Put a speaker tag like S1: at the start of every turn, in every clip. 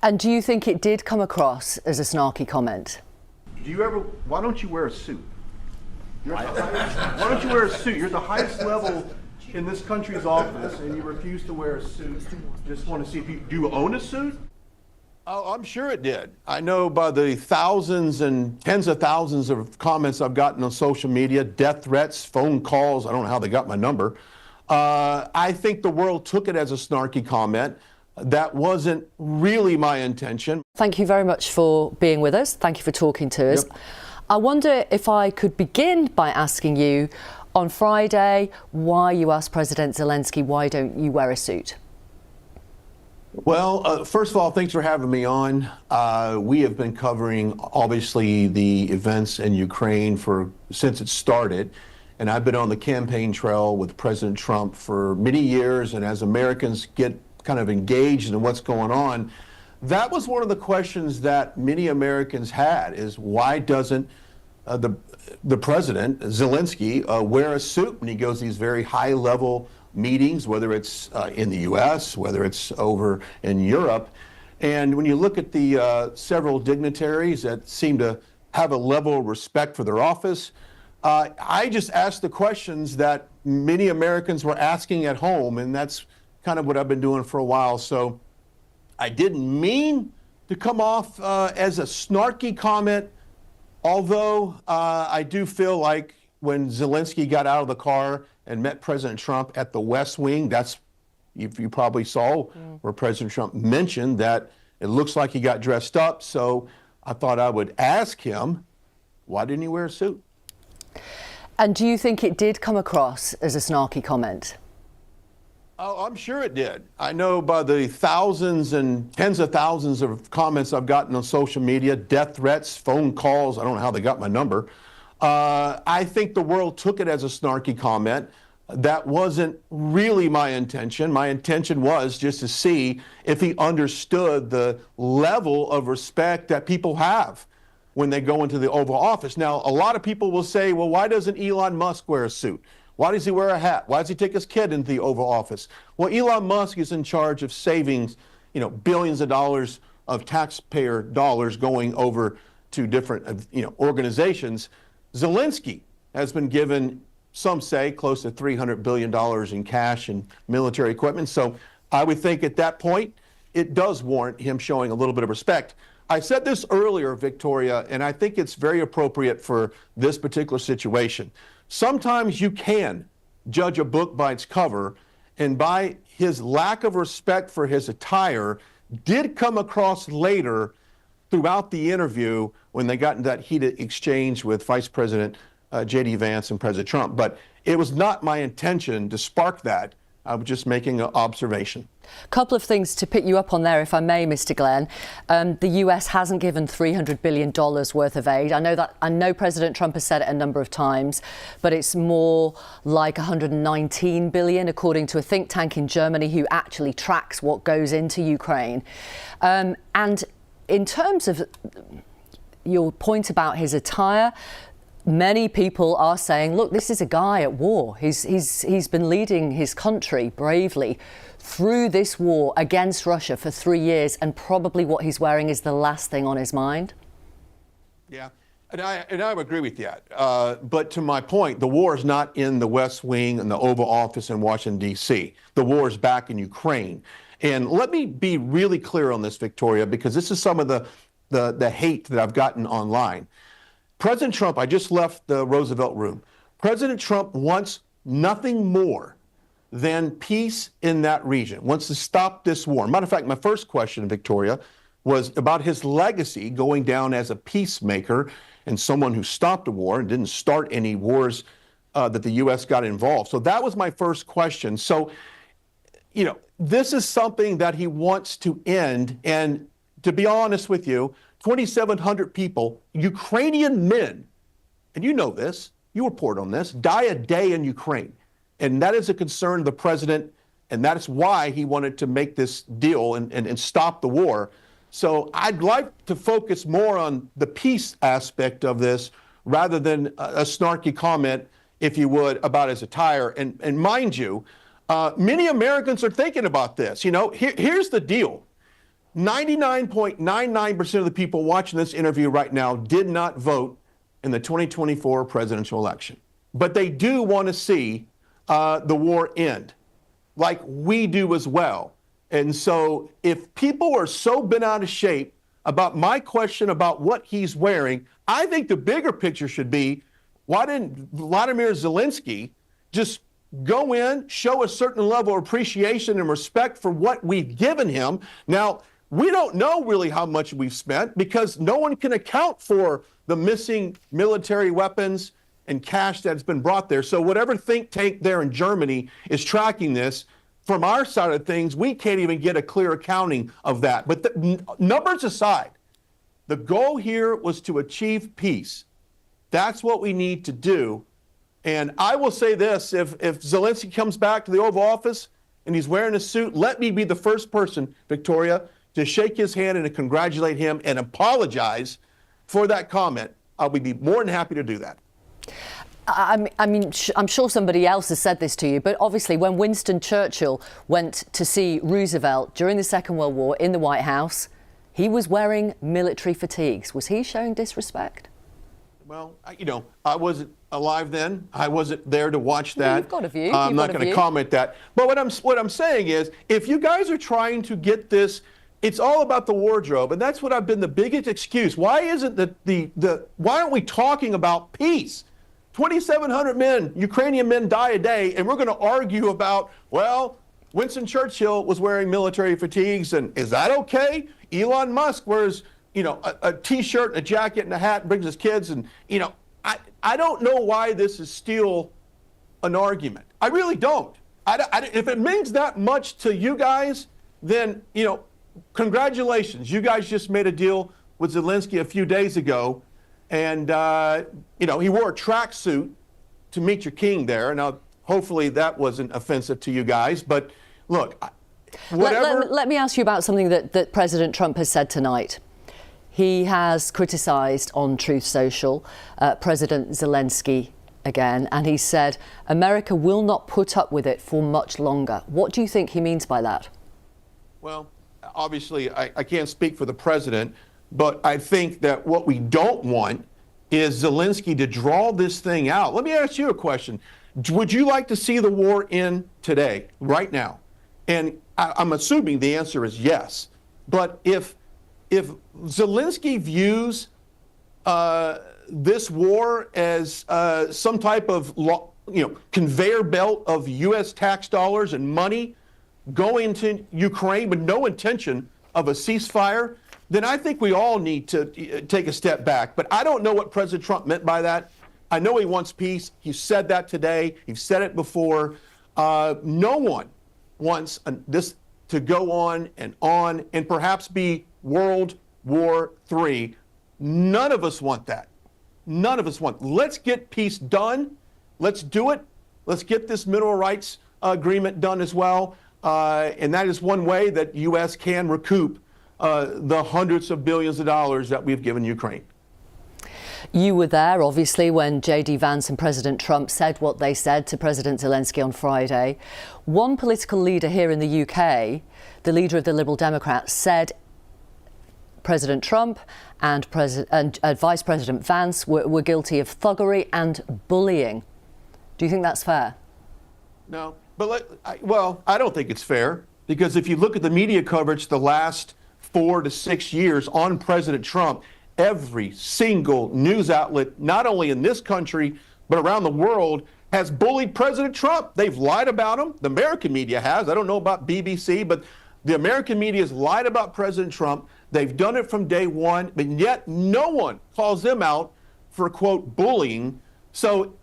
S1: And do you think it did come across as a snarky comment?
S2: Why don't you wear a suit? Why don't you wear a suit? You're at the highest level in this country's office and you refuse to wear a suit. Just want to see if do you own a suit? Oh, I'm sure it did. I know by the thousands and tens of thousands of comments I've gotten on social media, death threats, phone calls. I don't know how they got my number. I think the world took it as a snarky comment. That wasn't really my intention.
S1: Thank you very much for being with us. Thank you for talking to us.
S2: Yep.
S1: I wonder if I could begin by asking you, on Friday, why you asked President Zelensky, why don't you wear a suit?
S2: Well, first of all, thanks for having me on. We have been covering, obviously, the events in Ukraine since it started. And I've been on the campaign trail with President Trump for many years. And as Americans get kind of engaged in what's going on, that was one of the questions that many Americans had, is why doesn't the President, Zelensky, wear a suit when he goes to these very high-level meetings, whether it's in the U.S., whether it's over in Europe. And when you look at the several dignitaries that seem to have a level of respect for their office, I just asked the questions that many Americans were asking at home, and that's kind of what I've been doing for a while. So I didn't mean to come off as a snarky comment, although I do feel like when Zelensky got out of the car and met President Trump at the West Wing, that's, if you probably saw, where President Trump mentioned that it looks like he got dressed up. So I thought I would ask him, why didn't he wear a suit?
S1: And do you think it did come across as a snarky comment?
S2: Oh, I'm sure it did. I know by the thousands and tens of thousands of comments I've gotten on social media, death threats, phone calls. I don't know how they got my number. I think the world took it as a snarky comment. That wasn't really my intention. My intention was just to see if he understood the level of respect that people have when they go into the Oval Office. Now, a lot of people will say, well, why doesn't Elon Musk wear a suit? Why does he wear a hat? Why does he take his kid into the Oval Office? Well, Elon Musk is in charge of saving, billions of dollars of taxpayer dollars going over to different, organizations. Zelensky has been given, some say, close to $300 billion in cash and military equipment. So I would think at that point, it does warrant him showing a little bit of respect. I said this earlier, Victoria, and I think it's very appropriate for this particular situation. Sometimes you can judge a book by its cover, and by his lack of respect for his attire did come across later throughout the interview when they got into that heated exchange with Vice President J.D. Vance and President Trump. But it was not my intention to spark that. I was just making an observation.
S1: A couple of things to pick you up on there, if I may, Mr. Glenn. The US hasn't given $300 billion worth of aid. I know President Trump has said it a number of times, but it's more like $119 billion, according to a think tank in Germany who actually tracks what goes into Ukraine. And in terms of your point about his attire, many people are saying, look, this is a guy at war. He's been leading his country bravely through this war against Russia for 3 years, and probably what he's wearing is the last thing on his mind.
S2: Yeah, and I agree with that. But to my point, the war is not in the West Wing and the Oval Office in Washington, D.C. The war is back in Ukraine. And let me be really clear on this, Victoria, because this is some of the hate that I've gotten online. President Trump, I just left the Roosevelt room. President Trump wants nothing more than peace in that region, wants to stop this war. Matter of fact, my first question, Victoria, was about his legacy going down as a peacemaker and someone who stopped a war and didn't start any wars that the U.S. got involved. So that was my first question. So, this is something that he wants to end. And to be honest with you, 2,700 people, Ukrainian men, and you know this, you report on this, die a day in Ukraine. And that is a concern of the president, and that is why he wanted to make this deal and stop the war. So I'd like to focus more on the peace aspect of this rather than a snarky comment, if you would, about his attire. And mind you, many Americans are thinking about this. Here's the deal. 99.99% of the people watching this interview right now did not vote in the 2024 presidential election. But they do want to see the war end, like we do as well. And so if people are so bent out of shape about my question about what he's wearing, I think the bigger picture should be, why didn't Vladimir Zelensky just go in, show a certain level of appreciation and respect for what we've given him? Now, we don't know really how much we've spent because no one can account for the missing military weapons and cash that's been brought there. So whatever think tank there in Germany is tracking this, from our side of things, we can't even get a clear accounting of that. But numbers aside, the goal here was to achieve peace. That's what we need to do. And I will say this, if Zelensky comes back to the Oval Office and he's wearing a suit, let me be the first person, Victoria, to shake his hand and to congratulate him and apologize for that comment. I'll be more than happy to do that.
S1: I mean, I'm sure somebody else has said this to you, but obviously when Winston Churchill went to see Roosevelt during the Second World War in the White House, he was wearing military fatigues. Was he showing disrespect?
S2: Well, I wasn't alive then. I wasn't there to watch that.
S1: You've got a view.
S2: I'm not going to comment that. But what I'm saying is, if you guys are trying to get this, it's all about the wardrobe, and that's what I've been the biggest excuse. Why isn't why aren't we talking about peace? 2,700 men, Ukrainian men, die a day, and we're going to argue about, well, Winston Churchill was wearing military fatigues, and is that okay? Elon Musk wears, a T-shirt, a jacket, and a hat, and brings his kids, and, I don't know why this is still an argument. I really don't. If it means that much to you guys, then, congratulations. You guys just made a deal with Zelensky a few days ago. And, he wore a tracksuit to meet your king there. Now, hopefully that wasn't offensive to you guys. But look, whatever.
S1: Let me ask you about something that President Trump has said tonight. He has criticised on Truth Social President Zelensky again, and he said America will not put up with it for much longer. What do you think he means by that?
S2: Well, obviously, I can't speak for the president. But I think that what we don't want is Zelensky to draw this thing out. Let me ask you a question. Would you like to see the war end today, right now? And I'm assuming the answer is yes. But if Zelensky views this war as some type of conveyor belt of U.S. tax dollars and money going to Ukraine with no intention of a ceasefire, then I think we all need to take a step back. But I don't know what President Trump meant by that. I know he wants peace. He said that today. He's said it before. No one wants this to go on and perhaps be World War III. None of us want that. None of us want. Let's get peace done. Let's do it. Let's get this mineral rights agreement done as well. And that is one way that U.S. can recoup the hundreds of billions of dollars that we've given Ukraine.
S1: You were there, obviously, when J.D. Vance and President Trump said what they said to President Zelensky on Friday. One political leader here in the UK, the leader of the Liberal Democrats, said President Trump and Vice President Vance were guilty of thuggery and bullying. Do you think that's fair?
S2: No, but I don't think it's fair, because if you look at the media coverage the last 4 to 6 years on President Trump, every single news outlet, not only in this country, but around the world, has bullied President Trump. They've lied about him. The American media has. I don't know about BBC, but the American media has lied about President Trump. They've done it from day one, but yet no one calls them out for, quote, bullying. So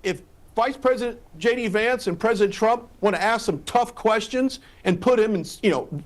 S2: if Vice President J.D. Vance and President Trump want to ask some tough questions and put him in,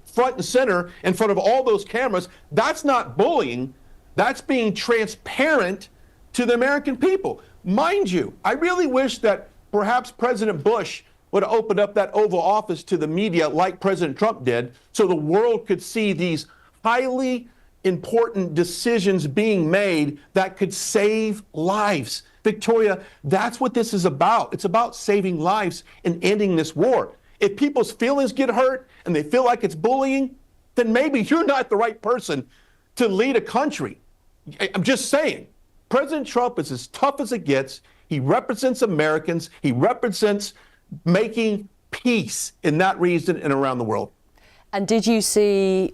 S2: front and center in front of all those cameras, that's not bullying. That's being transparent to the American people. Mind you, I really wish that perhaps President Bush would have opened up that Oval Office to the media like President Trump did, so the world could see these highly important decisions being made that could save lives. Victoria, that's what this is about. It's about saving lives and ending this war. If people's feelings get hurt and they feel like it's bullying, then maybe you're not the right person to lead a country. I'm just saying. President Trump is as tough as it gets. He represents Americans. He represents making peace in that region and around the world.
S1: And did you see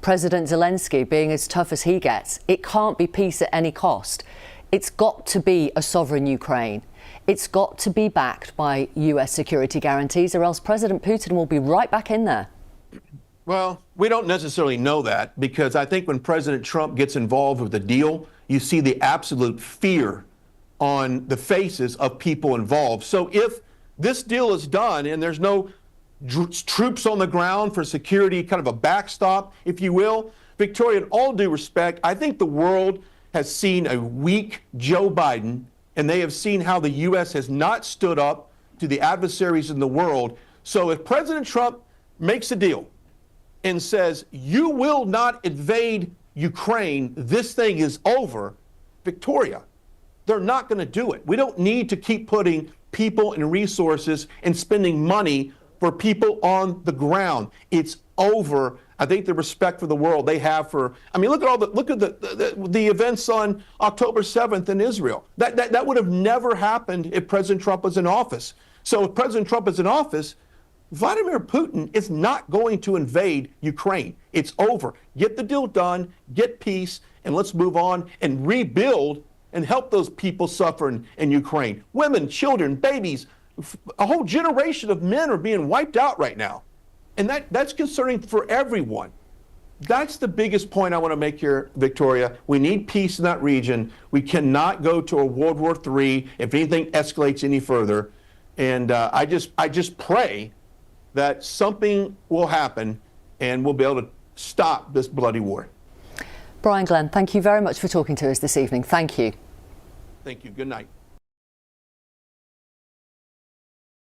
S1: President Zelensky being as tough as he gets? It can't be peace at any cost. It's got to be a sovereign Ukraine. It's got to be backed by US security guarantees, or else President Putin will be right back in there.
S2: Well, we don't necessarily know that, because I think when President Trump gets involved with the deal, you see the absolute fear on the faces of people involved. So if this deal is done and there's no troops on the ground for security, kind of a backstop, if you will, Victoria, in all due respect, I think the world has seen a weak Joe Biden, and they have seen how the U.S. has not stood up to the adversaries in the world. So if President Trump makes a deal and says, you will not invade Ukraine, this thing is over, Victoria, they're not going to do it. We don't need to keep putting people and resources and spending money for people on the ground. It's over. I think the respect for the world they have for, I mean, look at the events on October 7th in Israel. That would have never happened if President Trump was in office. So if President Trump is in office, Vladimir Putin is not going to invade Ukraine. It's over. Get the deal done, get peace, and let's move on and rebuild and help those people suffering in Ukraine. Women, children, babies, a whole generation of men are being wiped out right now. And that's concerning for everyone. That's the biggest point I want to make here, Victoria. We need peace in that region. We cannot go to a World War III if anything escalates any further. And I just pray that something will happen and we'll be able to stop this bloody war.
S1: Brian Glenn, thank you very much for talking to us this evening. Thank you.
S2: Thank you. Good night.